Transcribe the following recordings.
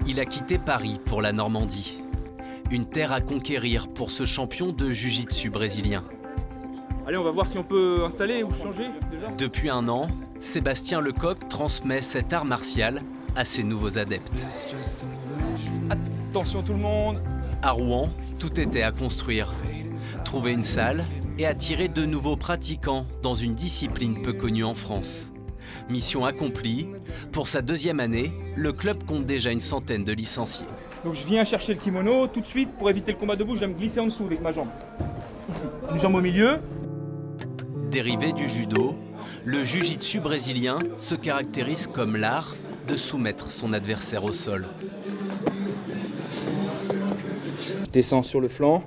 Il a quitté Paris pour la Normandie. Une terre à conquérir pour ce champion de jiu-jitsu brésilien. Allez, on va voir si on peut installer ou changer déjà. Depuis un an, Sébastien Lecoq transmet cet art martial à ses nouveaux adeptes. Attention tout le monde. À Rouen, tout était à construire. Trouver une salle et attirer de nouveaux pratiquants dans une discipline peu connue en France. Mission accomplie. Pour sa deuxième année, le club compte déjà une centaine de licenciés. Donc je viens chercher le kimono tout de suite pour éviter le combat debout, je vais me glisser en dessous avec ma jambe. Ici, une jambe au milieu. Dérivé du judo, le jiu-jitsu brésilien se caractérise comme l'art de soumettre son adversaire au sol. Je descends sur le flanc.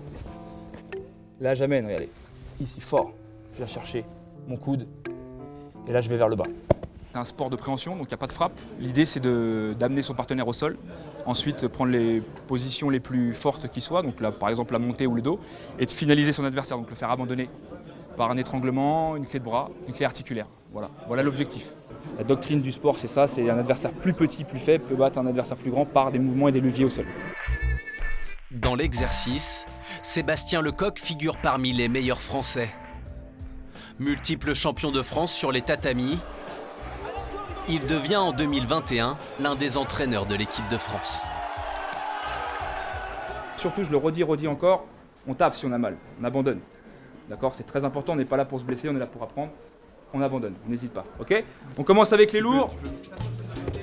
Là j'amène, regardez. Ici, fort. Je viens chercher mon coude. Et là je vais vers le bas. C'est un sport de préhension, donc il n'y a pas de frappe. L'idée c'est d'amener son partenaire au sol. Ensuite prendre les positions les plus fortes qui soient, donc là par exemple la montée ou le dos, et de finaliser son adversaire, donc le faire abandonner par un étranglement, une clé de bras, une clé articulaire. Voilà l'objectif. La doctrine du sport c'est ça, c'est un adversaire plus petit, plus faible peut battre un adversaire plus grand par des mouvements et des leviers au sol. Dans l'exercice, Sébastien Lecoq figure parmi les meilleurs Français. Multiple champion de France sur les tatamis, il devient en 2021 l'un des entraîneurs de l'équipe de France. Surtout, je le redis encore, on tape si on a mal, on abandonne. D'accord, c'est très important, on n'est pas là pour se blesser, on est là pour apprendre. On abandonne, on n'hésite pas, ok? On commence avec les lourds.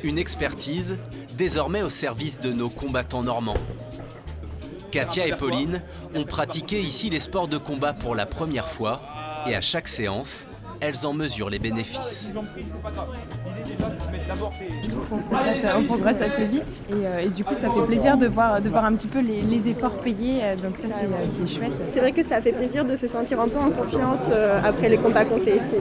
Une expertise désormais au service de nos combattants normands. Katia et Pauline ont pratiqué ici les sports de combat pour la première fois et à chaque séance, elles en mesurent les bénéfices. Je trouve qu'on progresse assez vite et du coup ça fait plaisir de voir un petit peu les efforts payés, donc ça c'est chouette. C'est vrai que ça fait plaisir de se sentir un peu en confiance après les combats qu'on fait ici.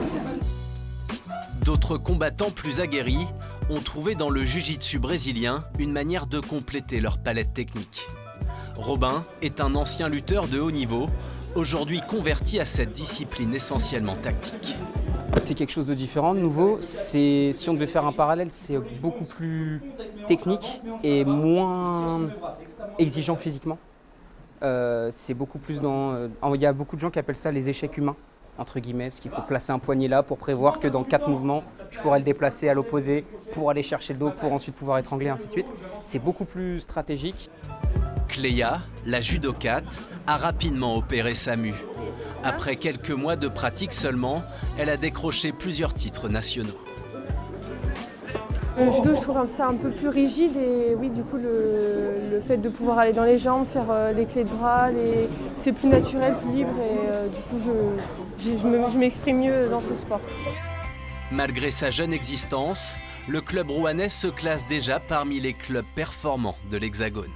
D'autres combattants plus aguerris ont trouvé dans le jiu-jitsu brésilien une manière de compléter leur palette technique. Robin est un ancien lutteur de haut niveau, aujourd'hui converti à cette discipline essentiellement tactique. C'est quelque chose de différent, de nouveau. Si on devait faire un parallèle, c'est beaucoup plus technique et moins exigeant physiquement. C'est beaucoup plus il y a beaucoup de gens qui appellent ça les échecs humains, entre guillemets, parce qu'il faut placer un poignet là pour prévoir que dans 4 mouvements, je pourrais le déplacer à l'opposé pour aller chercher le dos, pour ensuite pouvoir étrangler, ainsi de suite. C'est beaucoup plus stratégique. Cléa, la judokate, a rapidement opéré sa mue. Après quelques mois de pratique seulement, elle a décroché plusieurs titres nationaux. Le judo, je trouve ça un peu plus rigide et oui, du coup, le fait de pouvoir aller dans les jambes, faire les clés de bras, c'est plus naturel, plus libre et du coup, je m'exprime mieux dans ce sport. Malgré sa jeune existence, le club rouennais se classe déjà parmi les clubs performants de l'Hexagone.